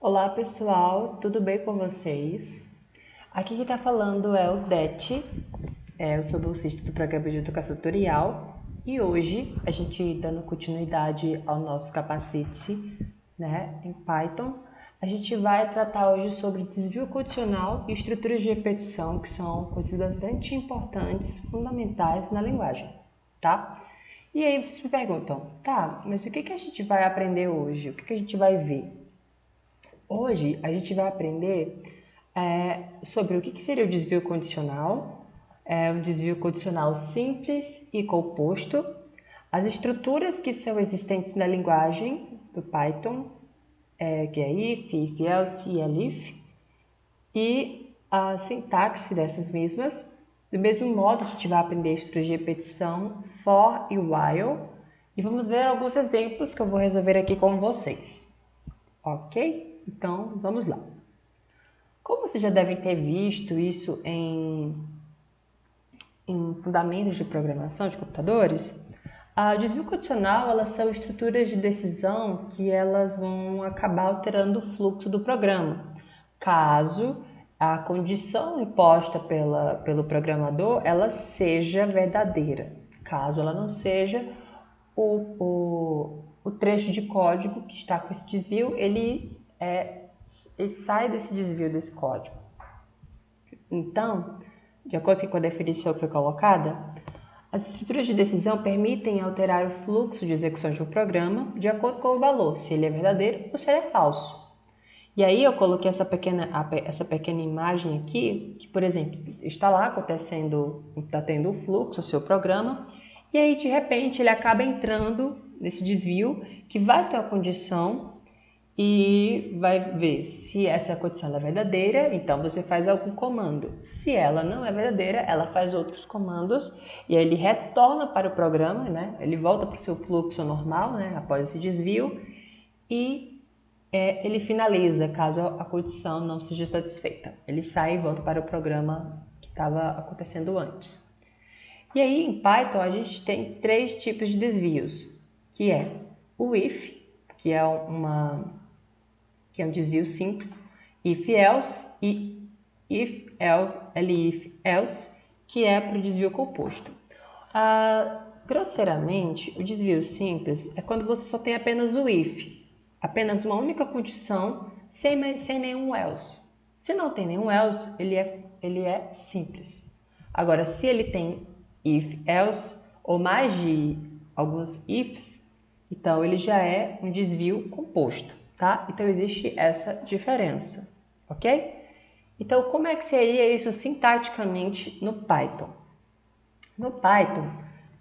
Olá pessoal, tudo bem com vocês? Aqui quem está falando é o Det, eu sou bolsista do Programa de Educação Tutorial e hoje a gente dando continuidade ao nosso capacete, em Python, a gente vai tratar hoje sobre desvio condicional e estruturas de repetição, que são coisas bastante importantes, fundamentais na linguagem, tá? E aí vocês me perguntam, tá, mas o que a gente vai aprender hoje? O que a gente vai ver? Hoje a gente vai aprender sobre o que seria o desvio condicional, um desvio condicional simples e composto, as estruturas que são existentes na linguagem do Python, que é if, else e elif, e a sintaxe dessas mesmas. Do mesmo modo, a gente vai aprender estruturas de repetição, for e while, e vamos ver alguns exemplos que eu vou resolver aqui com vocês. Ok? Então, vamos lá. Como vocês já devem ter visto isso em fundamentos de programação de computadores, a desvio condicional, elas são estruturas de decisão que elas vão acabar alterando o fluxo do programa, caso a condição imposta pelo programador ela seja verdadeira. Caso ela não seja, o trecho de código que está com esse desvio, ele sai desse desvio desse código. Então, de acordo com a definição que foi colocada, as estruturas de decisão permitem alterar o fluxo de execução de um programa de acordo com o valor, se ele é verdadeiro ou se ele é falso. E aí eu coloquei essa pequena imagem aqui, que, por exemplo, está lá acontecendo, está tendo o fluxo, o seu programa, e aí de repente ele acaba entrando nesse desvio que vai ter a condição e vai ver se essa condição é verdadeira, então você faz algum comando. Se ela não é verdadeira, ela faz outros comandos e aí ele retorna para o programa, ele volta para o seu fluxo normal, após esse desvio, e ele finaliza caso a condição não seja satisfeita. Ele sai e volta para o programa que estava acontecendo antes. E aí em Python a gente tem três tipos de desvios, que é o if, que é um desvio simples, if else e if else, elif else, que é para o desvio composto. Grosseiramente, o desvio simples é quando você só tem apenas o if, apenas uma única condição, sem nenhum else. Se não tem nenhum else, ele é simples. Agora, se ele tem if, else ou mais de alguns ifs, então ele já é um desvio composto, tá? Então existe essa diferença, ok? Então como é que seria isso sintaticamente no Python? No Python,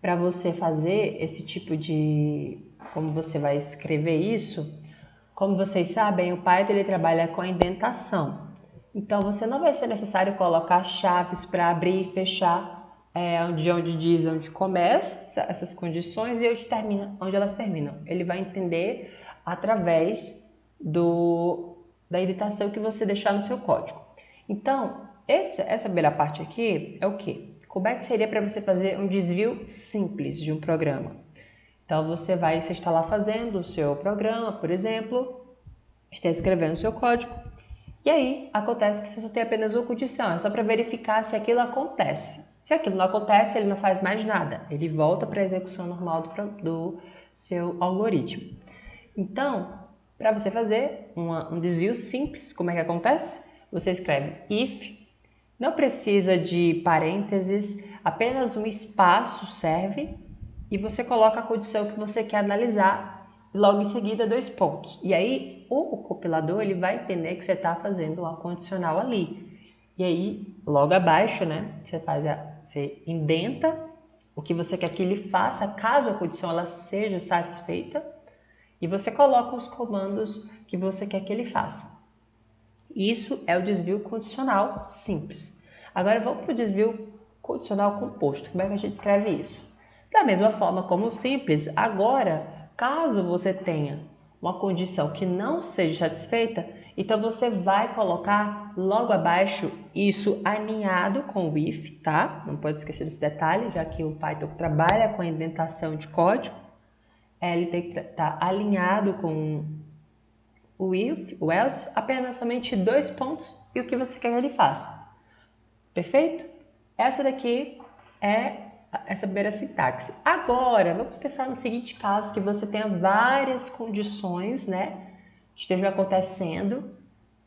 para você fazer esse tipo de... como você vai escrever isso, como vocês sabem, o Python ele trabalha com a indentação. Então você não vai ser necessário colocar chaves para abrir e fechar onde diz onde começa essas condições e onde elas terminam. Ele vai entender através da indentação que você deixar no seu código. Então, essa primeira parte aqui é o quê? Como é que seria para você fazer um desvio simples de um programa? Então, você está lá fazendo o seu programa, por exemplo, está escrevendo o seu código, e aí acontece que você só tem apenas uma condição, é só para verificar se aquilo acontece. Se aquilo não acontece, ele não faz mais nada, ele volta para a execução normal do seu algoritmo. Então, para você fazer um desvio simples, como é que acontece? Você escreve if, não precisa de parênteses, apenas um espaço serve, e você coloca a condição que você quer analisar, e logo em seguida 2 pontos. E aí o compilador ele vai entender que você está fazendo uma condicional ali. E aí, logo abaixo, você indenta o que você quer que ele faça, caso a condição ela seja satisfeita, e você coloca os comandos que você quer que ele faça. Isso é o desvio condicional simples. Agora vamos para o desvio condicional composto. Como é que a gente escreve isso? Da mesma forma como o simples, agora, caso você tenha uma condição que não seja satisfeita, então você vai colocar logo abaixo isso alinhado com o if, tá? Não pode esquecer desse detalhe, já que o Python trabalha com a indentação de código, ele tem que estar alinhado com o if, o else, apenas somente 2 pontos e o que você quer que ele faça. Perfeito? Essa daqui é essa primeira sintaxe. Agora, vamos pensar no seguinte caso, que você tenha várias condições, né, que estejam acontecendo,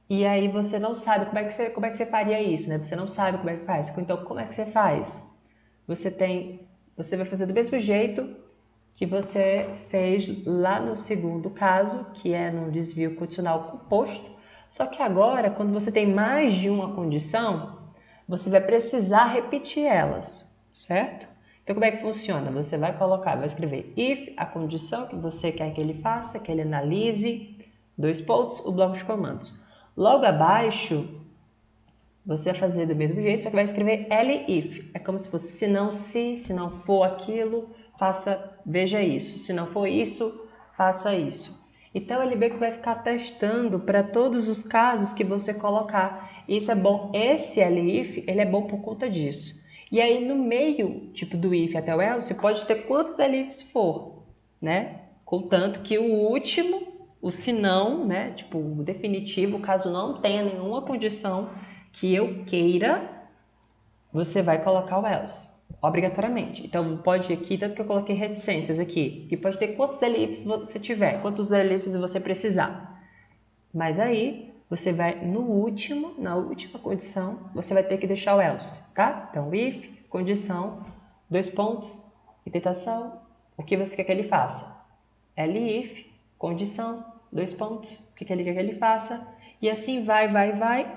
e aí você não sabe como é que você faria isso, né? Você não sabe como é que faz. Então, como é que você faz? Você vai fazer do mesmo jeito que você fez lá no segundo caso, que é no desvio condicional composto, só que agora, quando você tem mais de uma condição, você vai precisar repetir elas, certo? Então, como é que funciona? Você vai escrever if, a condição que você quer que ele faça, que ele analise, 2 pontos, o bloco de comandos. Logo abaixo, você vai fazer do mesmo jeito, só que vai escrever elif. É como se fosse se não for aquilo, veja isso. Se não for isso, faça isso. Então, ele meio que vai ficar testando para todos os casos que você colocar. Isso é bom. Esse elif, ele é bom por conta disso. E aí, no meio, tipo do if até o else, você pode ter quantos elifs for, né? Contanto que o último, o se não, né? Tipo, o definitivo, caso não tenha nenhuma condição que eu queira, você vai colocar o else, obrigatoriamente. Então, pode aqui, tanto que eu coloquei reticências aqui, que pode ter quantos elifs você tiver, quantos elifs você precisar. Mas aí, você vai na última condição, você vai ter que deixar o else, tá? Então, if, condição, 2 pontos, tentação, o que você quer que ele faça. Elif, condição, 2 pontos, o que ele quer que ele faça. E assim vai,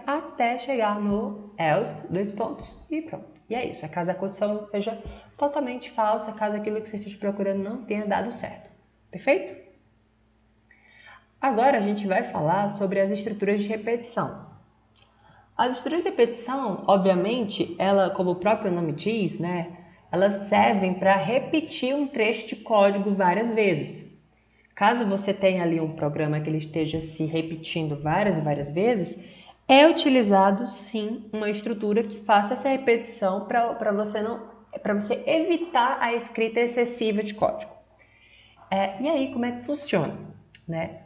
até chegar no else, 2 pontos e pronto. E é isso, caso a condição seja totalmente falsa, caso aquilo que você esteja procurando não tenha dado certo. Perfeito? Agora a gente vai falar sobre as estruturas de repetição. As estruturas de repetição, obviamente, ela, como o próprio nome diz, né, elas servem para repetir um trecho de código várias vezes. Caso você tenha ali um programa que ele esteja se repetindo várias e várias vezes, é utilizado sim uma estrutura que faça essa repetição para você evitar a escrita excessiva de código. E aí, como é que funciona? Né?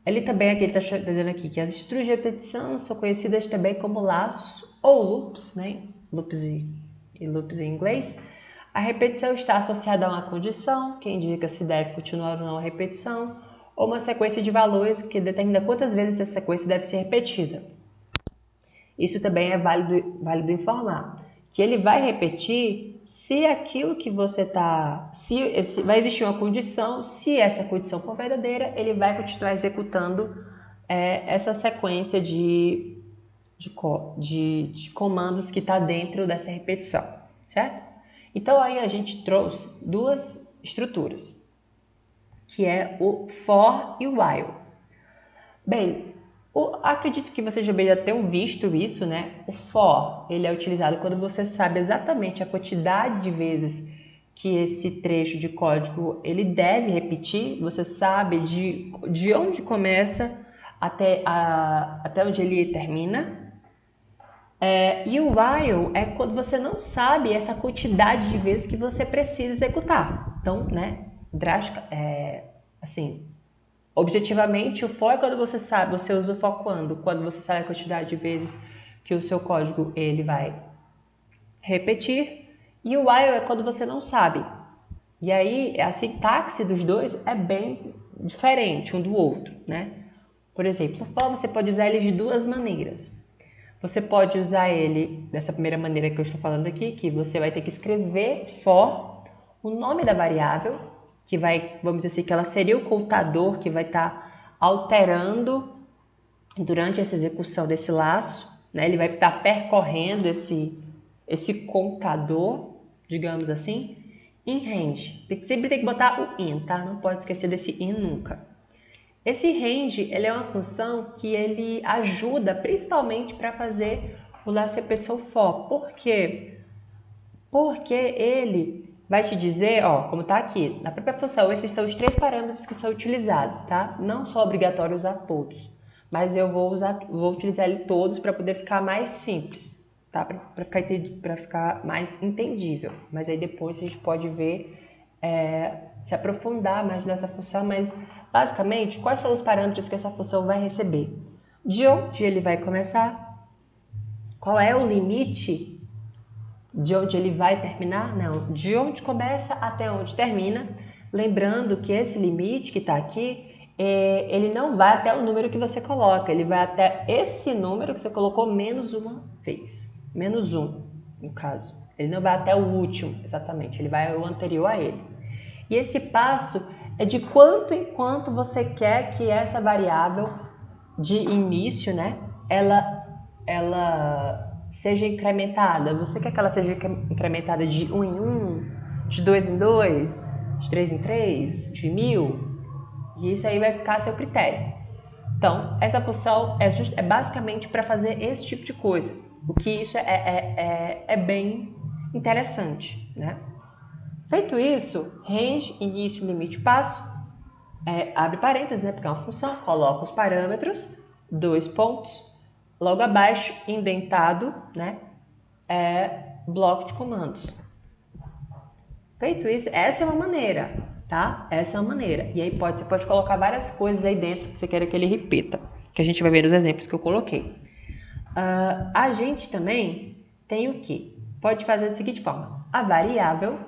Ele também aqui está dizendo aqui que as estruturas de repetição são conhecidas também como laços ou loops, né? Loops e loops em inglês. A repetição está associada a uma condição, que indica se deve continuar ou não a repetição, ou uma sequência de valores que determina quantas vezes essa sequência deve ser repetida. Isso também é válido informar, que ele vai repetir se aquilo que você está... Se vai existir uma condição, se essa condição for verdadeira, ele vai continuar executando essa sequência de comandos que está dentro dessa repetição, certo? Então, aí a gente trouxe 2 estruturas, que é o for e o while. Bem, acredito que vocês já tenham visto isso, né? O for, ele é utilizado quando você sabe exatamente a quantidade de vezes que esse trecho de código ele deve repetir, você sabe de onde começa até onde ele termina. E o while é quando você não sabe essa quantidade de vezes que você precisa executar. Então, né, assim, objetivamente, o for é quando você sabe, você usa o for quando você sabe a quantidade de vezes que o seu código ele vai repetir, e o while é quando você não sabe. E aí, a sintaxe dos dois é bem diferente um do outro, né? Por exemplo, o for você pode usar ele de 2 maneiras. Você pode usar ele dessa primeira maneira que eu estou falando aqui, que você vai ter que escrever for, o nome da variável, que vai, vamos dizer assim, que ela seria o contador que vai estar alterando durante essa execução desse laço, né? Ele vai estar percorrendo esse contador, digamos assim, em range. Sempre tem que botar o in, tá? Não pode esquecer desse in nunca. Esse range ele é uma função que ele ajuda principalmente para fazer o laço de repetição for. Por quê? Porque ele vai te dizer, ó, como está aqui, na própria função, esses são os 3 parâmetros que são utilizados, tá? Não são obrigatório usar todos, mas eu vou utilizar ele todos para poder ficar mais simples, tá? Para ficar mais entendível. Mas aí depois a gente pode ver se aprofundar mais nessa função, mas basicamente, quais são os parâmetros que essa função vai receber? De onde ele vai começar? Qual é o limite de onde ele vai terminar? Não, de onde começa até onde termina. Lembrando que esse limite que está aqui, ele não vai até o número que você coloca, ele vai até esse número que você colocou menos uma vez. Menos um, no caso. Ele não vai até o último, exatamente, ele vai ao anterior a ele. E esse passo é de quanto em quanto você quer que essa variável de início, né, ela seja incrementada. Você quer que ela seja incrementada de 1 em 1, de 2 em 2, de 3 em 3, de 1000? E isso aí vai ficar a seu critério. Então, essa função é basicamente para fazer esse tipo de coisa. O que isso é bem interessante, né? Feito isso, range, início, limite, passo, abre parênteses, né, porque é uma função, coloca os parâmetros, 2 pontos, logo abaixo, indentado, né, bloco de comandos. Feito isso, essa é uma maneira, tá? Essa é uma maneira. E aí você pode colocar várias coisas aí dentro que você queira que ele repita, que a gente vai ver nos exemplos que eu coloquei. A gente também tem o que? Pode fazer da seguinte forma, a variável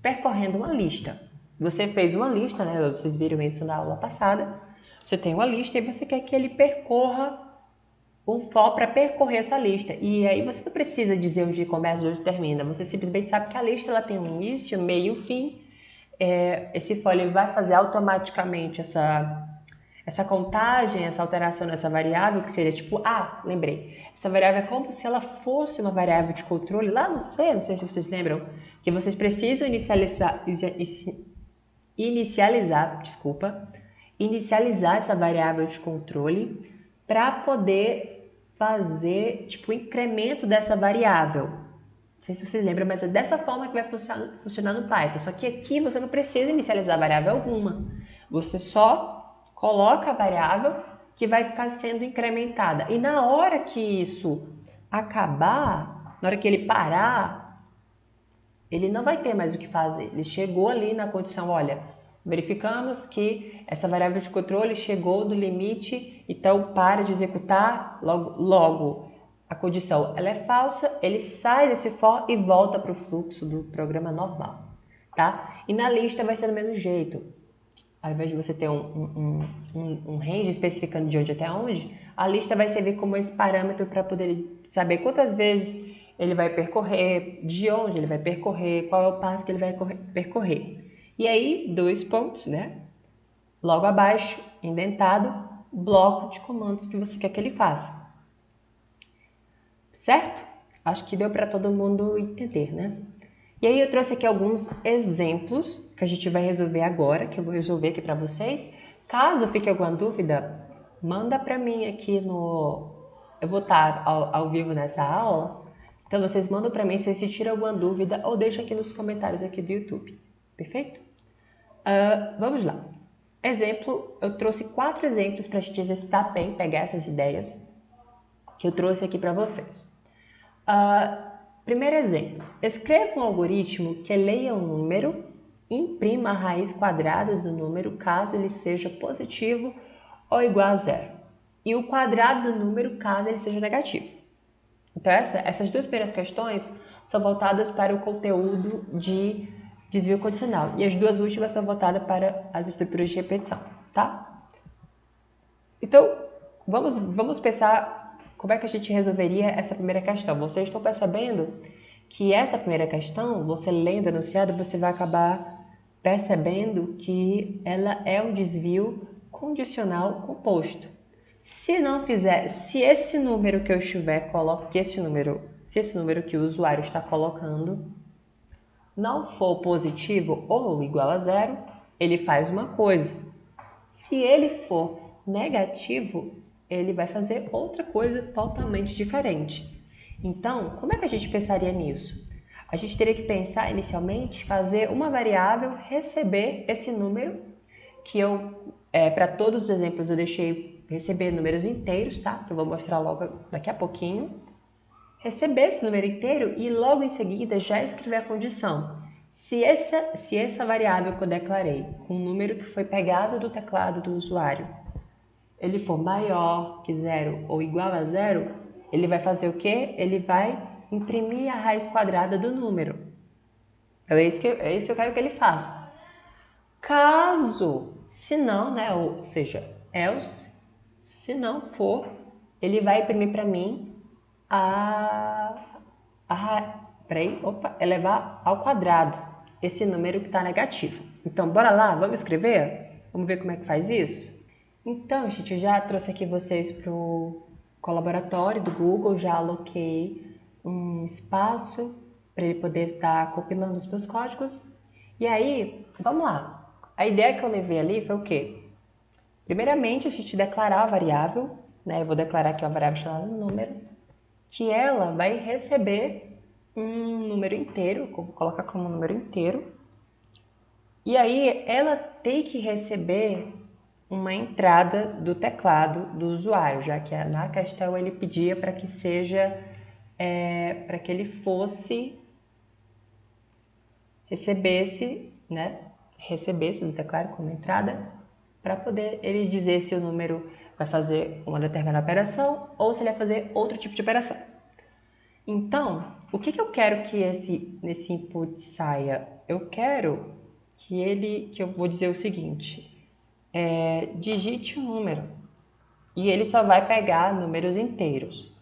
percorrendo uma lista. Você fez uma lista, né? Vocês viram isso na aula passada. Você tem uma lista e você quer que ele percorra um for para percorrer essa lista. E aí você não precisa dizer onde começa e onde termina. Você simplesmente sabe que a lista ela tem um início, meio e fim. Esse for ele vai fazer automaticamente essa contagem, essa alteração nessa variável, que seria tipo, lembrei. Essa variável é como se ela fosse uma variável de controle lá no C, não sei se vocês lembram, que vocês precisam inicializar essa variável de controle para poder fazer tipo o incremento dessa variável. Não sei se vocês lembram, mas é dessa forma que vai funcionar no Python. Só que aqui você não precisa inicializar variável alguma. Você só coloca a variável que vai ficar sendo incrementada. E na hora que isso acabar, na hora que ele parar, ele não vai ter mais o que fazer. Ele chegou ali na condição, olha, verificamos que essa variável de controle chegou do limite, então para de executar, logo a condição ela é falsa, ele sai desse for e volta para o fluxo do programa normal, tá? E na lista vai ser do mesmo jeito. Ao invés de você ter um range especificando de onde até onde, a lista vai servir como esse parâmetro para poder saber quantas vezes ele vai percorrer, de onde ele vai percorrer, qual é o passo que ele vai percorrer. E aí, 2 pontos, né? Logo abaixo, indentado, bloco de comandos que você quer que ele faça. Certo? Acho que deu para todo mundo entender, né? E aí eu trouxe aqui alguns exemplos que a gente vai resolver agora, que eu vou resolver aqui para vocês. Caso fique alguma dúvida, manda para mim aqui no... Eu vou estar ao vivo nessa aula, então vocês mandam para mim se tiram alguma dúvida ou deixa aqui nos comentários aqui do YouTube. Perfeito? Vamos lá. Exemplo, eu trouxe 4 exemplos para a gente exercitar bem, pegar essas ideias que eu trouxe aqui para vocês. Primeiro exemplo, escreva um algoritmo que leia um número, imprima a raiz quadrada do número caso ele seja positivo ou igual a zero, e o quadrado do número caso ele seja negativo. Então essas 2 primeiras questões são voltadas para o conteúdo de desvio condicional e as 2 últimas são voltadas para as estruturas de repetição, tá? Então, vamos pensar como é que a gente resolveria essa primeira questão. Vocês estão percebendo que essa primeira questão, você lendo o enunciado, você vai acabar percebendo que ela é um desvio condicional composto. Se não fizer, se esse número que eu estiver se esse número que o usuário está colocando não for positivo ou igual a zero, ele faz uma coisa. Se ele for negativo, ele vai fazer outra coisa totalmente diferente. Então, como é que a gente pensaria nisso? A gente teria que pensar inicialmente, fazer uma variável receber esse número, que para todos os exemplos eu deixei receber números inteiros, tá? Que eu vou mostrar logo daqui a pouquinho. Receber esse número inteiro e logo em seguida já escrever a condição. Se Se essa variável que eu declarei, com o número que foi pegado do teclado do usuário, ele for maior que 0 ou igual a 0, ele vai fazer o quê? Ele vai imprimir a raiz quadrada do número. É isso que eu quero que ele faça. Caso, se não, né, ou seja, else, se não for, ele vai imprimir para mim elevar ao quadrado esse número que está negativo. Então, bora lá, vamos escrever? Vamos ver como é que faz isso? Então, gente, eu já trouxe aqui vocês para o colaboratório do Google, já aloquei um espaço para ele poder estar compilando os meus códigos. E aí, vamos lá. A ideia que eu levei ali foi o quê? Primeiramente, a gente declarar a variável, né? Eu vou declarar aqui uma variável chamada número, que ela vai receber um número inteiro, vou colocar como número inteiro. E aí, ela tem que receber uma entrada do teclado do usuário, já que na questão ele pedia para que seja, para que ele recebesse, né? Recebesse do teclado como entrada, para poder ele dizer se o número vai fazer uma determinada operação ou se ele vai fazer outro tipo de operação. Então, o que eu quero que nesse input saia? Eu quero que eu vou dizer o seguinte, digite um número e ele só vai pegar números inteiros.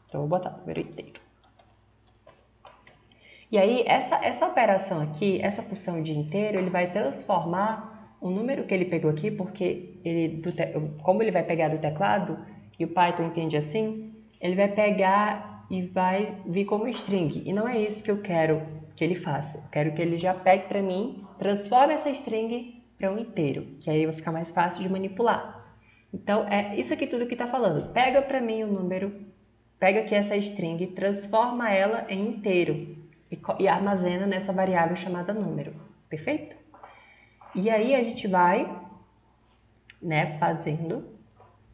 Então, eu vou botar número inteiro. E aí, essa operação aqui, essa função de inteiro, ele vai transformar o número que ele pegou aqui, porque como ele vai pegar do teclado, e o Python entende assim, ele vai pegar e vai vir como string. E não é isso que eu quero que ele faça. Eu quero que ele já pegue para mim, transforme essa string para um inteiro, que aí vai ficar mais fácil de manipular. Então, é isso aqui tudo que está falando. Pega para mim o número, pega aqui essa string, transforma ela em inteiro e armazena nessa variável chamada número, perfeito? E aí a gente vai, né, fazendo.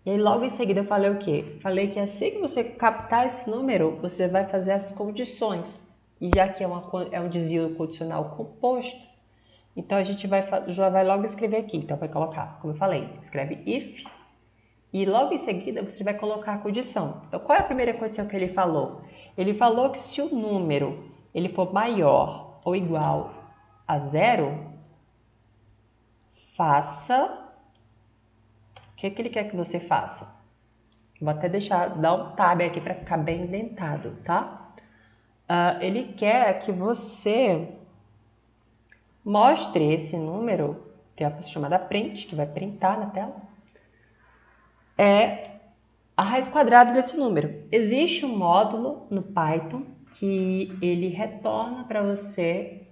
E aí logo em seguida eu falei o quê? Falei que assim que você captar esse número, você vai fazer as condições. E já que é um desvio condicional composto, então a gente já vai logo escrever aqui. Então vai colocar, como eu falei, escreve if, e logo em seguida você vai colocar a condição. Então qual é a primeira condição que ele falou? Ele falou que se o número ele for maior ou igual a 0, faça... O que ele quer que você faça? Vou até dar um tab aqui para ficar bem indentado, tá? Ele quer que você mostre esse número, tem a função chamada print, que vai printar na tela, a raiz quadrada desse número. Existe um módulo no Python que ele retorna para você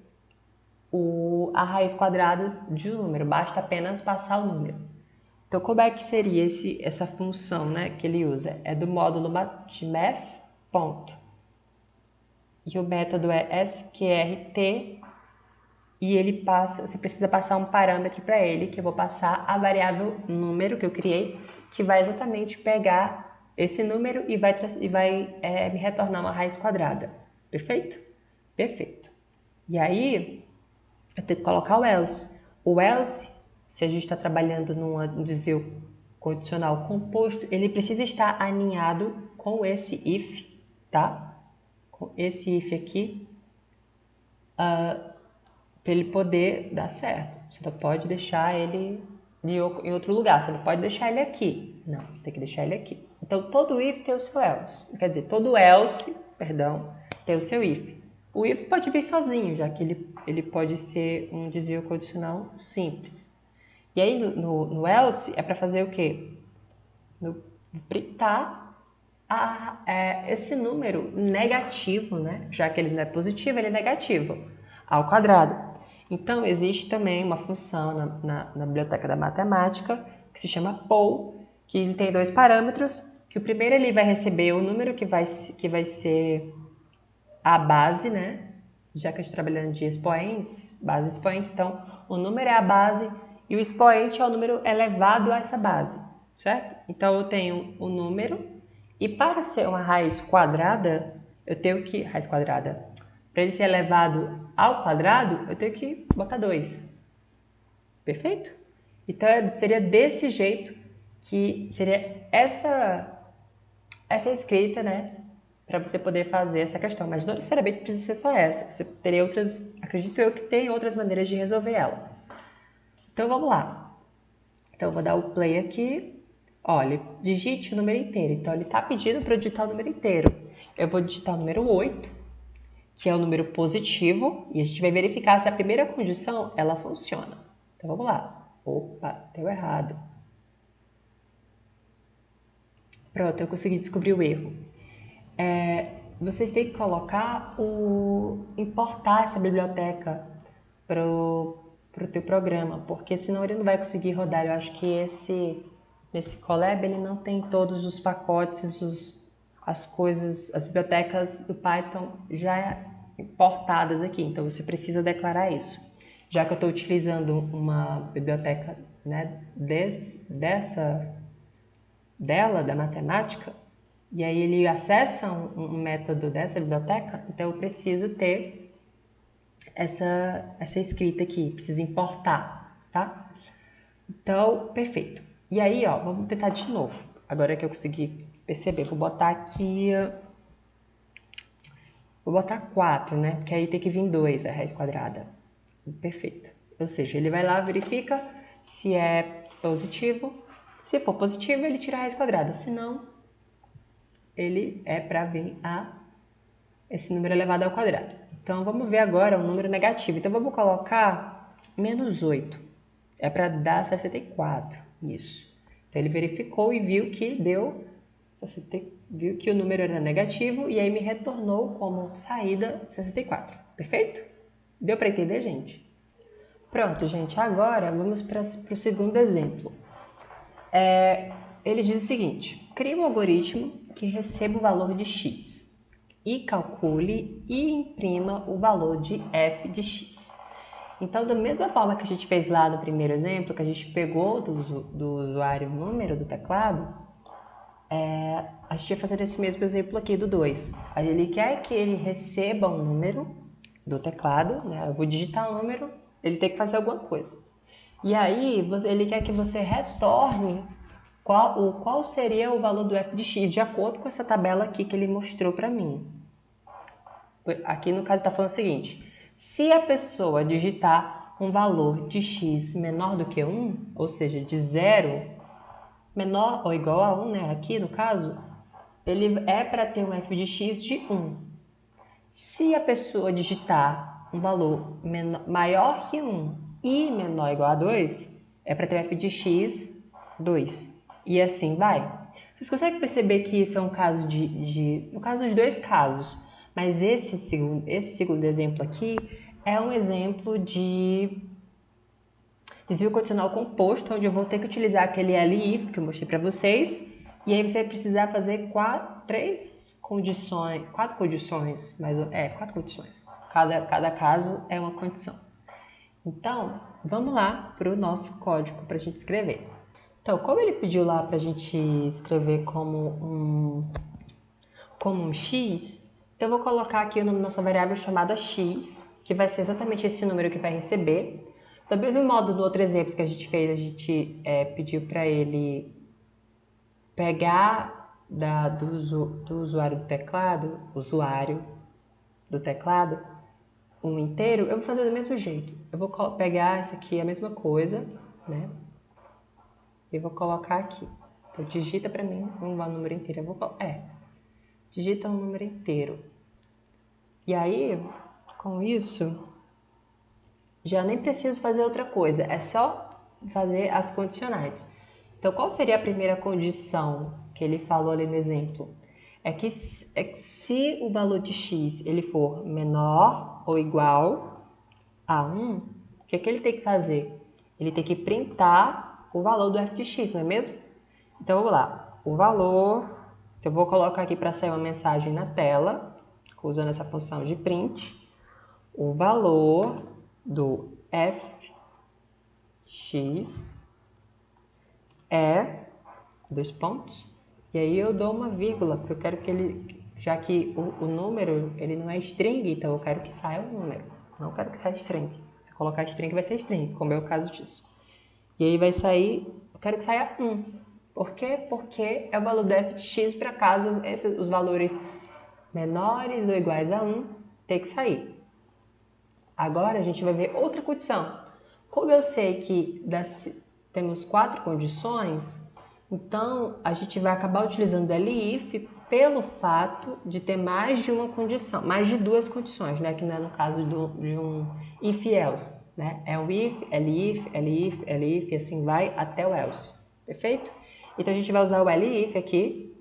a raiz quadrada de um número, basta apenas passar o número. Então, como é que seria essa função, né, que ele usa? É do módulo de math, ponto. E o método é sqrt, e ele você precisa passar um parâmetro para ele, que eu vou passar a variável número que eu criei, que vai exatamente pegar esse número e vai me retornar uma raiz quadrada. Perfeito? Perfeito. E aí, eu tenho que colocar o else. O else, se a gente está trabalhando num desvio condicional composto, ele precisa estar alinhado com esse if, tá? Com esse if aqui, para ele poder dar certo. Você não pode deixar ele em outro lugar, você não pode deixar ele aqui. Não, você tem que deixar ele aqui. Então, todo if tem o seu else. Quer dizer, todo else, perdão, tem o seu if. O if pode vir sozinho, já que ele pode ser um desvio condicional simples. E aí, no else, é para fazer o quê? Printar esse número negativo, né? Já que ele não é positivo, ele é negativo, ao quadrado. Então, existe também uma função na biblioteca da matemática que se chama poll, que ele tem dois parâmetros, que o primeiro ele vai receber o número que vai ser a base, né? Já que a gente está trabalhando de expoentes, base expoente, então o número é a base e o expoente é o número elevado a essa base, certo? Então eu tenho o número e para ser uma raiz quadrada, eu tenho que... Raiz quadrada. Para ele ser elevado ao quadrado, eu tenho que botar 2. Perfeito? Então, seria desse jeito que seria essa escrita, né? Para você poder fazer essa questão. Mas não necessariamente precisa ser só essa. Você teria outras, acredito eu que tem outras maneiras de resolver ela. Então, vamos lá. Então, eu vou dar o play aqui. Olha, digite o número inteiro. Então, ele está pedindo para eu digitar o número inteiro. Eu vou digitar o número 8, que é o número positivo, e a gente vai verificar se a primeira condição, ela funciona. Então, vamos lá. Opa, deu errado. Pronto, eu consegui descobrir o erro. Vocês têm que importar essa biblioteca pro teu programa, porque senão ele não vai conseguir rodar. Eu acho que nesse Colab ele não tem todos os pacotes, as coisas, as bibliotecas do Python já importadas aqui, então você precisa declarar isso. Já que eu estou utilizando uma biblioteca, né, da matemática, e aí ele acessa um método dessa biblioteca, então eu preciso ter essa escrita aqui, preciso importar, tá? Então, perfeito. E aí, ó, vamos tentar de novo. Agora que eu consegui perceber, vou botar aqui, vou botar 4, né? Porque aí tem que vir 2, a raiz quadrada. Perfeito. Ou seja, ele vai lá, verifica se é positivo. Se for positivo, ele tira a raiz quadrada. Se não, ele é para vir esse número elevado ao quadrado. Então, vamos ver agora o número negativo. Então, vamos colocar menos 8. É para dar 64. Isso. Então, ele verificou e viu que viu que o número era negativo e aí me retornou como saída 64. Perfeito? Deu para entender, gente? Pronto, gente. Agora, vamos para o segundo exemplo. Ele diz o seguinte: crie um algoritmo que receba o valor de x e calcule e imprima o valor de f de x. Então, da mesma forma que a gente fez lá no primeiro exemplo, que a gente pegou do usuário o número do teclado, a gente vai fazer esse mesmo exemplo aqui do 2. Ele quer que ele receba um número do teclado, né? Eu vou digitar um número, ele tem que fazer alguma coisa. E aí, ele quer que você retorne qual seria o valor do f de x, de acordo com essa tabela aqui que ele mostrou para mim. Aqui no caso está falando o seguinte: se a pessoa digitar um valor de x menor do que 1, ou seja, de 0 menor ou igual a 1, né? Aqui no caso, ele é para ter um f de x de 1. Se a pessoa digitar um valor maior que 1 e menor ou igual a 2, é para ter um f de x 2. E assim vai. Vocês conseguem perceber que isso é um caso no caso dos dois casos, mas esse segundo exemplo aqui é um exemplo de desvio condicional composto, onde eu vou ter que utilizar aquele LI que eu mostrei para vocês, e aí você vai precisar fazer quatro condições. Cada caso é uma condição. Então, vamos lá para o nosso código para a gente escrever. Então, como ele pediu lá para a gente escrever como um x, então eu vou colocar aqui o nome da nossa variável chamada x, que vai ser exatamente esse número que vai receber. Do mesmo modo, no outro exemplo que a gente fez, a gente pediu para ele pegar do usuário do teclado, um inteiro. Eu vou fazer do mesmo jeito. Eu vou pegar essa aqui, a mesma coisa, né? E vou colocar aqui. Então, digita para mim um número inteiro. Digita um número inteiro. E aí, com isso, já nem preciso fazer outra coisa. É só fazer as condicionais. Então, qual seria a primeira condição que ele falou ali no exemplo? É que se o valor de x ele for menor ou igual a 1, o que ele tem que fazer? Ele tem que printar o valor do f de x, não é mesmo? Então, vamos lá. O valor, eu vou colocar aqui para sair uma mensagem na tela, usando essa função de print. O valor do fx é 2 pontos. E aí eu dou uma vírgula, porque eu quero que ele já que o número ele não é string, então eu quero que saia um número, não quero que saia string. Se eu colocar string vai ser string, como é o caso disso. E aí vai sair, eu quero que saia 1. Por quê? Porque é o valor do f de x para caso os valores menores ou iguais a 1 tem que sair. Agora a gente vai ver outra condição. Como eu sei que temos 4 condições, então a gente vai acabar utilizando elif pelo fato de ter mais de uma condição, mais de 2 condições, né? Que não é no caso de um if else, né? É o if, elif, elif, elif, e assim vai até o else, perfeito? Então a gente vai usar o elif aqui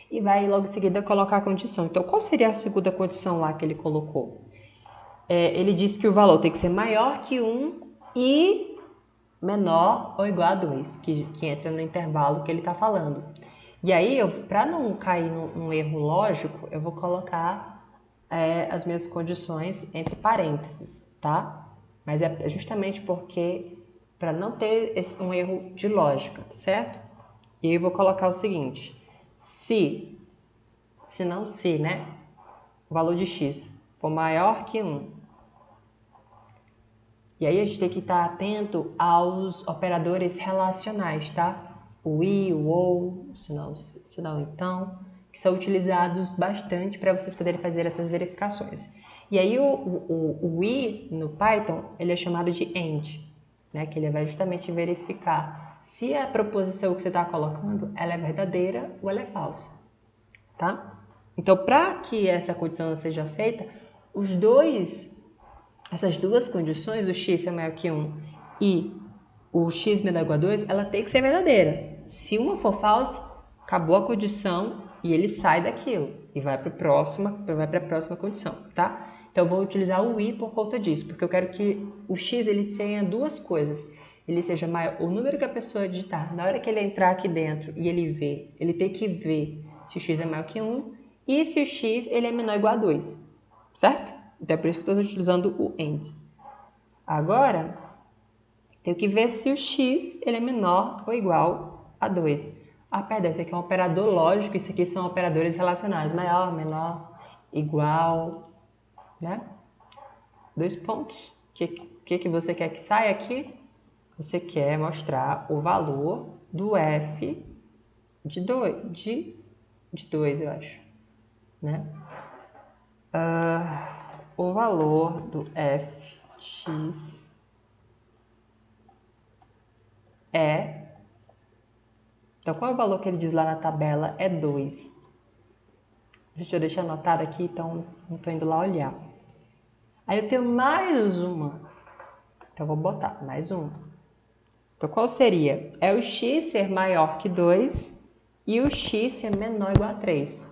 e vai logo em seguida colocar a condição. Então qual seria a segunda condição lá que ele colocou? Ele disse que o valor tem que ser maior que 1 e menor ou igual a 2, que entra no intervalo que ele está falando. E aí, para não cair num erro lógico, eu vou colocar as minhas condições entre parênteses, tá? Mas é justamente porque, para não ter um erro de lógica, certo? E aí eu vou colocar o seguinte, se não se, né? O valor de x for maior que 1, e aí a gente tem que estar atento aos operadores relacionais, tá? O i, o ou, se não então, que são utilizados bastante para vocês poderem fazer essas verificações. E aí o i no Python, ele é chamado de AND, né? Que ele vai justamente verificar se a proposição que você está colocando, ela é verdadeira ou ela é falsa, tá? Então, para que essa condição seja aceita, essas duas condições, o x ser maior que 1 e o x menor ou igual a 2, ela tem que ser verdadeira. Se uma for falsa, acabou a condição e ele sai daquilo e vai para a próxima condição, tá? Então eu vou utilizar o i por conta disso, porque eu quero que o x ele tenha duas coisas. Ele seja maior, o número que a pessoa digitar, na hora que ele entrar aqui dentro e ele tem que ver se o x é maior que 1 e se o x ele é menor ou igual a 2, certo? Então é por isso que eu estou utilizando o AND. Agora, tenho que ver se o x ele é menor ou igual a 2. Ah, perdão, esse aqui é um operador lógico, isso aqui são operadores relacionais. Maior, menor, igual, né? 2 pontos. O que você quer que saia aqui? Você quer mostrar o valor do f de 2, de 2 eu acho, né? O valor do fx então, qual é o valor que ele diz lá na tabela? É 2. Deixa eu deixar anotado aqui, então não estou indo lá olhar. Aí eu tenho mais uma. Então, eu vou botar mais uma. Então, qual seria? É o x ser maior que 2 e o x ser menor ou igual a 3.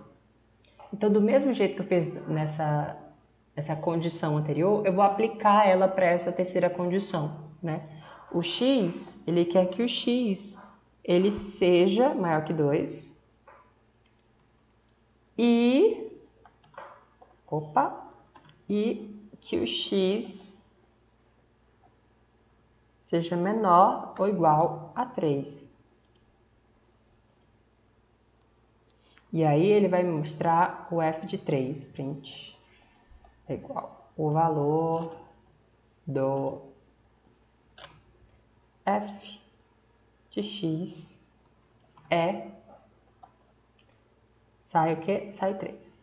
Então, do mesmo jeito que eu fiz nessa condição anterior, eu vou aplicar ela para essa terceira condição, né? O x, ele quer que o x ele seja maior que 2 e que o x seja menor ou igual a 3. E aí ele vai me mostrar o f de 3, print, é igual o valor do f de x sai o quê? Sai 3.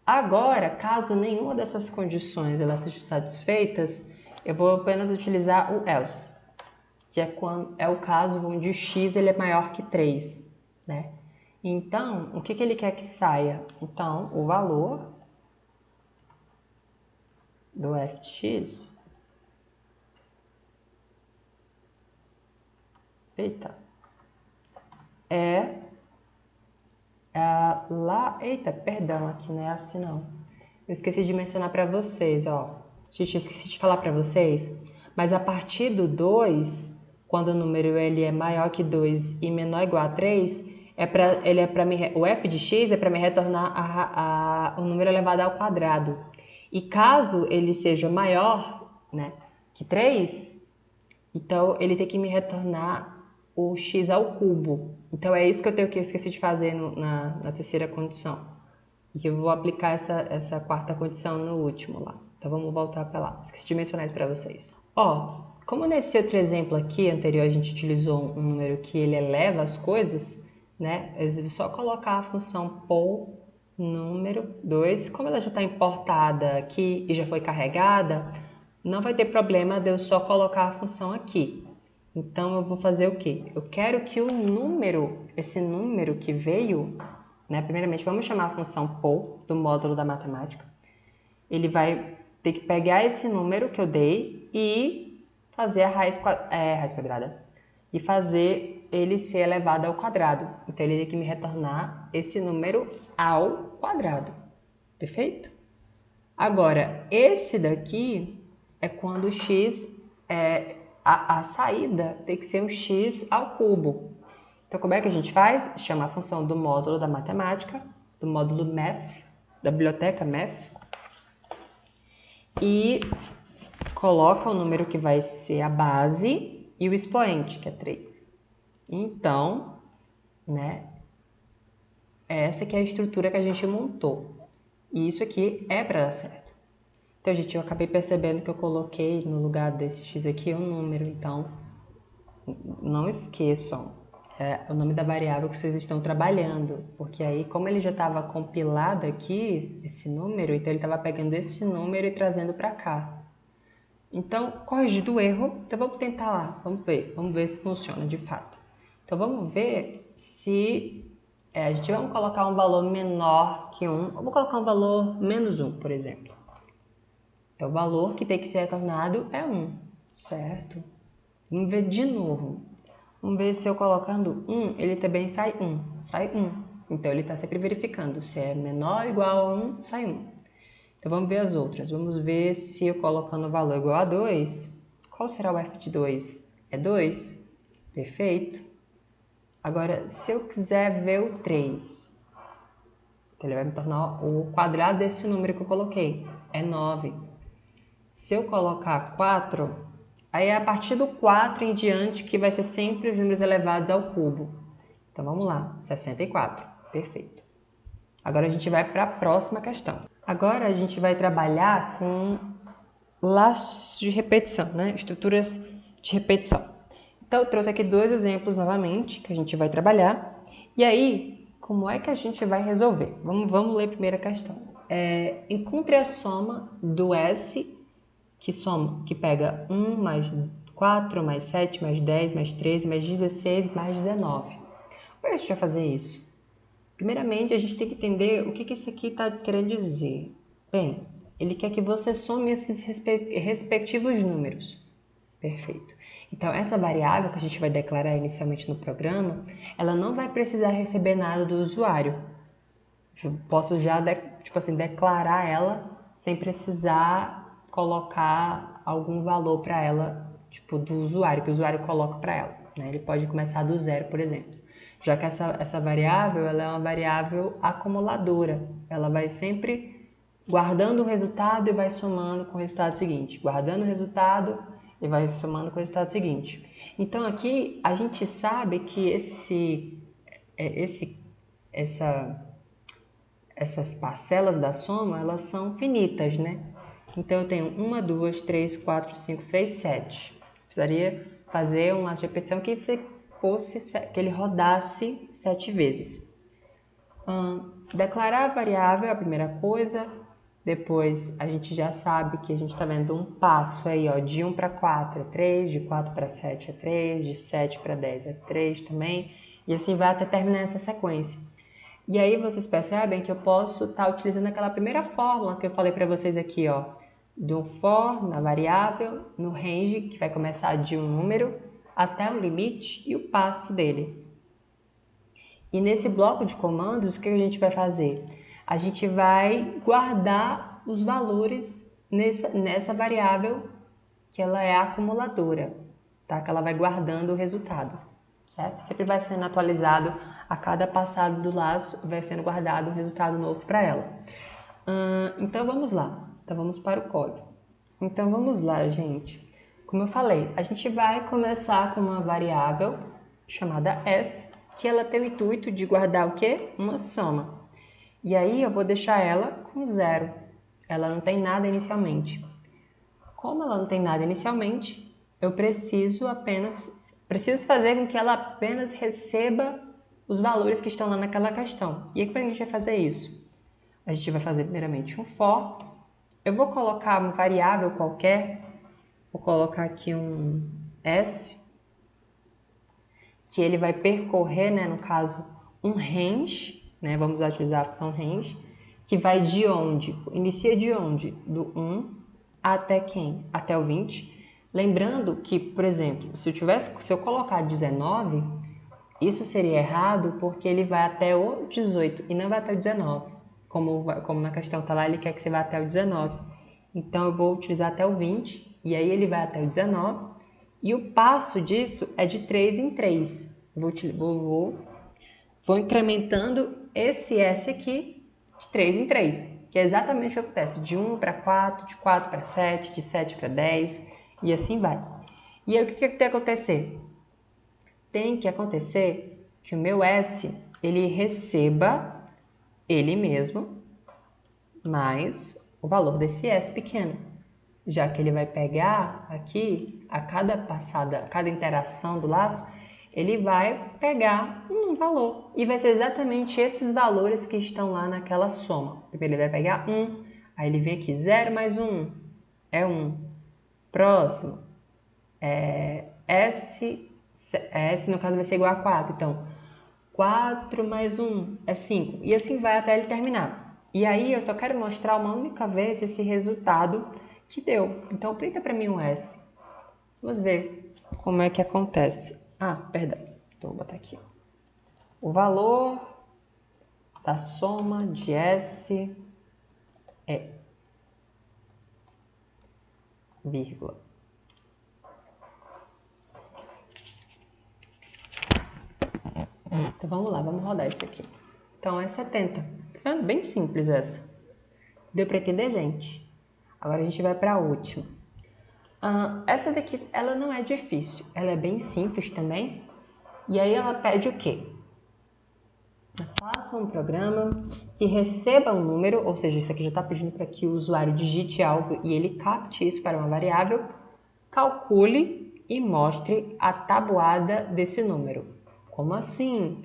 Agora, caso nenhuma dessas condições elas sejam satisfeitas, eu vou apenas utilizar o else, que é o caso onde o x ele é maior que 3, né? Então, o que ele quer que saia? Então, o valor do f de x eita, perdão, aqui não é assim não. Eu esqueci de mencionar para vocês, ó. Gente, eu esqueci de falar para vocês, mas a partir do 2, quando o número ele é maior que 2 e menor ou igual a 3, o f de x é para me retornar o número elevado ao quadrado. E caso ele seja maior, né, que 3, então ele tem que me retornar o x ao cubo. Então, é isso que eu esqueci de fazer na terceira condição. E eu vou aplicar essa quarta condição no último lá. Então, vamos voltar para lá. Esqueci de mencionar isso para vocês. Ó, como nesse outro exemplo aqui, anterior, a gente utilizou um número que ele eleva as coisas, né? Eu vou só colocar a função por número 2. Como ela já está importada aqui e já foi carregada, não vai ter problema de eu só colocar a função aqui. Então, eu vou fazer o quê? Eu quero que o número, esse número que veio, né? Primeiramente, vamos chamar a função por do módulo da matemática. Ele vai ter que pegar esse número que eu dei e fazer a raiz quadrada. E fazer ele ser elevado ao quadrado. Então, ele tem que me retornar esse número ao quadrado. Perfeito? Agora, esse daqui é quando o x, a saída tem que ser um x ao cubo. Então, como é que a gente faz? Chama a função do módulo da matemática, do módulo math, da biblioteca math, e coloca o número que vai ser a base e o expoente, que é 3. Então, né, essa que é a estrutura que a gente montou. E isso aqui é para dar certo. Então, gente, eu acabei percebendo que eu coloquei no lugar desse x aqui um número. Então, não esqueçam o nome da variável que vocês estão trabalhando. Porque aí, como ele já estava compilado aqui, esse número, então ele estava pegando esse número e trazendo para cá. Então, corrigido o erro, então vamos tentar lá, vamos ver se funciona de fato. Então, vamos ver se a gente vai colocar um valor menor que 1, eu vou colocar um valor menos 1, por exemplo. Então, o valor que tem que ser retornado é 1, certo? Vamos ver de novo. Vamos ver se eu colocando 1, ele também sai 1, sai 1. Então, ele está sempre verificando se é menor ou igual a 1, sai 1. Então, vamos ver as outras. Vamos ver se eu colocando o valor igual a 2, qual será o f de 2? É 2? Perfeito. Agora, se eu quiser ver o 3, então ele vai me tornar o quadrado desse número que eu coloquei. É 9. Se eu colocar 4, aí é a partir do 4 em diante que vai ser sempre os números elevados ao cubo. Então, vamos lá. 64. Perfeito. Agora, a gente vai para a próxima questão. Agora, a gente vai trabalhar com laços de repetição, né? Estruturas de repetição. Então, eu trouxe aqui dois exemplos novamente que a gente vai trabalhar. E aí, como é que a gente vai resolver? Vamos ler a primeira questão. Encontre a soma do S, que pega 1 mais 4, mais 7, mais 10, mais 13, mais 16, mais 19. Como é que a gente vai fazer isso? Primeiramente, a gente tem que entender o que isso aqui está querendo dizer. Bem, ele quer que você some esses respectivos números. Perfeito. Então, essa variável que a gente vai declarar inicialmente no programa, ela não vai precisar receber nada do usuário. Eu posso já, declarar ela sem precisar colocar algum valor para ela, do usuário, que o usuário coloca para ela, né? Ele pode começar do zero, por exemplo. Já que essa variável, ela é uma variável acumuladora. Ela vai sempre guardando o resultado e vai somando com o resultado seguinte. Guardando o resultado e vai somando com o resultado seguinte. Então, aqui, a gente sabe que essas parcelas da soma, elas são finitas, né? Então, eu tenho 1, 2, 3, 4, 5, 6, 7. Precisaria fazer um laço de repetição que ele rodasse 7 vezes. Declarar a variável é a primeira coisa. Depois, a gente já sabe que a gente está vendo um passo aí, ó, de 1 para 4 é 3, de 4 para 7 é 3, de 7 para 10 é 3 também, e assim vai até terminar essa sequência. E aí vocês percebem que eu posso estar utilizando aquela primeira fórmula que eu falei para vocês aqui, ó, do for na variável, no range, que vai começar de um número até o limite e o passo dele. E nesse bloco de comandos, o que a gente vai fazer? A gente vai guardar os valores nessa variável que ela é acumuladora, tá? Que ela vai guardando o resultado, certo? Sempre vai sendo atualizado a cada passado do laço, vai sendo guardado um resultado novo para ela. Então vamos lá, então vamos para o código. Então vamos lá, gente. Como eu falei, a gente vai começar com uma variável chamada S, que ela tem o intuito de guardar o quê? Uma soma. E aí eu vou deixar ela com 0. Ela não tem nada inicialmente. Como ela não tem nada inicialmente, eu preciso fazer com que ela apenas receba os valores que estão lá naquela questão. E aí como é que a gente vai fazer isso? A gente vai fazer primeiramente um for. Eu vou colocar uma variável qualquer, vou colocar aqui um S, que ele vai percorrer, né, no caso, um range, né, vamos utilizar a opção range, que vai de onde? Inicia de onde? Do 1 até quem? Até o 20. Lembrando que, por exemplo, se eu colocar 19, isso seria errado porque ele vai até o 18 e não vai até o 19. Como na questão está lá, ele quer que você vá até o 19. Então, eu vou utilizar até o 20 e aí ele vai até o 19. E o passo disso é de 3 em 3. Vou incrementando esse S aqui de 3 em 3, que é exatamente o que acontece, de 1 para 4, de 4 para 7, de 7 para 10 e assim vai. E aí o que tem que acontecer? Tem que acontecer que o meu S ele receba ele mesmo mais o valor desse S pequeno, já que ele vai pegar aqui, a cada interação do laço, ele vai pegar um valor. E vai ser exatamente esses valores que estão lá naquela soma. Primeiro ele vai pegar 1, aí ele vem aqui, 0 mais 1 é 1. Próximo, S no caso vai ser igual a 4, então 4 mais 1 é 5. E assim vai até ele terminar. E aí eu só quero mostrar uma única vez esse resultado que deu. Então printa para mim um S. Vamos ver como é que acontece. Ah, perdão. Então vou botar aqui. O valor da soma de S é vírgula. Então vamos lá, vamos rodar isso aqui. Então é 70. Tá vendo? Bem simples essa. Deu para entender, gente? Agora a gente vai para a última. Essa daqui, ela não é difícil. Ela é bem simples também. E aí ela pede o quê? Faça um programa que receba um número, ou seja, isso aqui já está pedindo para que o usuário digite algo e ele capte isso para uma variável, calcule e mostre a tabuada desse número. Como assim?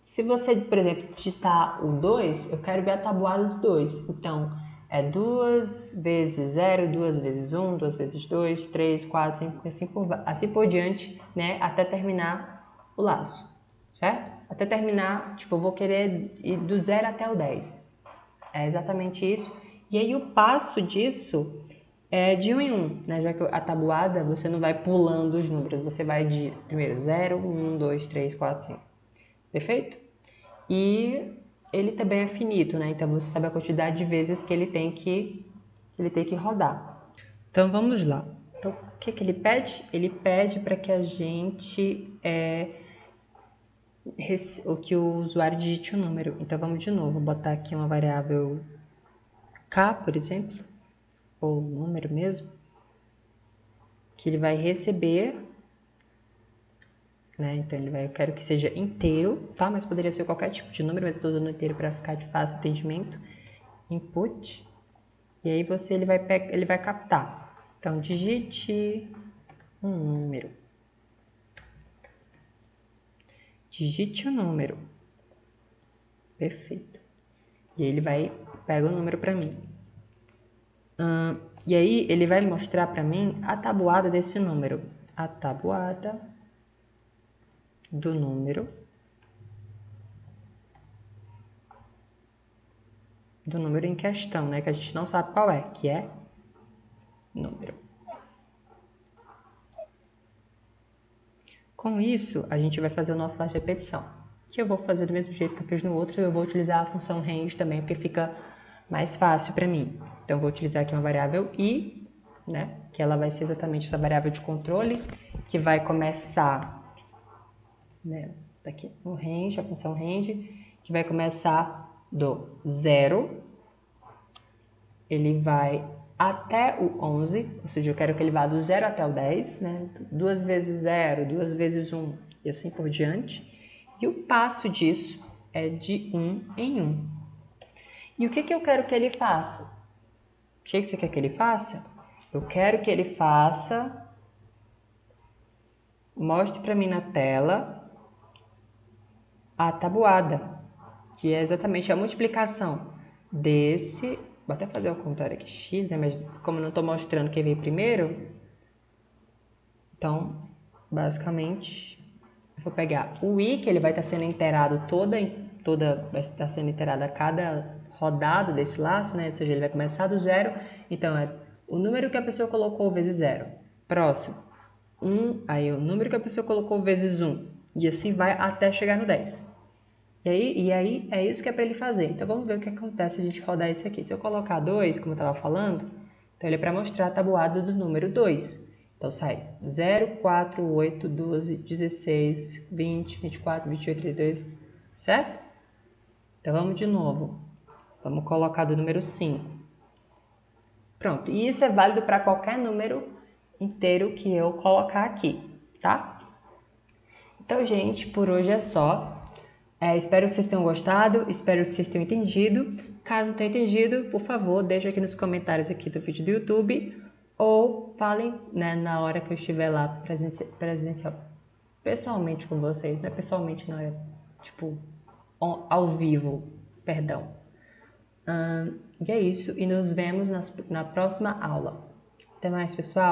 Se você, por exemplo, digitar o 2, eu quero ver a tabuada do 2. Então, é 2 vezes 0, 2 vezes 1, 2 vezes 2, 3, 4, 5, assim por diante, né, até terminar o laço, certo? Até terminar, tipo, eu vou querer ir do 0 até o 10. É exatamente isso. E aí o passo disso é de 1 em 1, né? Já que a tabuada você não vai pulando os números, você vai de primeiro 0, 1, 2, 3, 4, 5. Perfeito? E ele também é finito, né? Então você sabe a quantidade de vezes que ele tem que rodar. Então vamos lá. Então, o que ele pede? Ele pede para que a gente que o usuário digite o número. Então vamos de novo, vou botar aqui uma variável K, por exemplo, ou número mesmo, que ele vai receber, né? Então eu quero que seja inteiro, tá? Mas poderia ser qualquer tipo de número, mas eu estou usando inteiro para ficar de fácil entendimento. Input, e aí ele vai captar. Então digite um número. Digite o número. Perfeito. E aí ele pega o número para mim. E aí ele vai mostrar para mim a tabuada desse número. A tabuada do número em questão, né? Que a gente não sabe qual é, que é número. Com isso, a gente vai fazer o nosso laço de repetição, que eu vou fazer do mesmo jeito que eu fiz no outro, eu vou utilizar a função range também, porque fica mais fácil para mim. Então, eu vou utilizar aqui uma variável i, né? Que ela vai ser exatamente essa variável de controle, que vai começar, né? Daqui no range, a função range, que vai começar do 0, ele vai até o 11, ou seja, eu quero que ele vá do 0 até o 10, né? 2 vezes 0, 2 vezes 1, e assim por diante. E o passo disso é de 1 em 1. E o que eu quero que ele faça? O que você quer que ele faça? Eu quero que ele faça, mostre para mim na tela a tabuada, que é exatamente a multiplicação desse, vou até fazer ao contrário aqui, x, né? Mas como eu não estou mostrando quem veio primeiro, então, basicamente, eu vou pegar o i, que ele vai estar sendo inteirado vai estar sendo inteirado a cada rodada desse laço, né? Ou seja, ele vai começar do zero, então é o número que a pessoa colocou vezes zero. Próximo, 1, aí o número que a pessoa colocou vezes 1, e assim vai até chegar no 10. E aí é isso que é para ele fazer. Então vamos ver o que acontece se a gente rodar esse aqui. Se eu colocar 2, como eu estava falando, então ele é para mostrar a tabuada do número 2. Então sai 0, 4, 8, 12, 16, 20, 24, 28, 32, certo? Então vamos de novo. Vamos colocar do número 5. Pronto, e isso é válido para qualquer número inteiro que eu colocar aqui, tá? Então, gente, por hoje é só. Espero que vocês tenham gostado, espero que vocês tenham entendido. Caso tenha entendido, por favor, deixe aqui nos comentários aqui do vídeo do YouTube ou falem, né, na hora que eu estiver lá presencial, pessoalmente com vocês, né? Pessoalmente não é tipo ao vivo, perdão. E é isso, e nos vemos na próxima aula. Até mais, pessoal!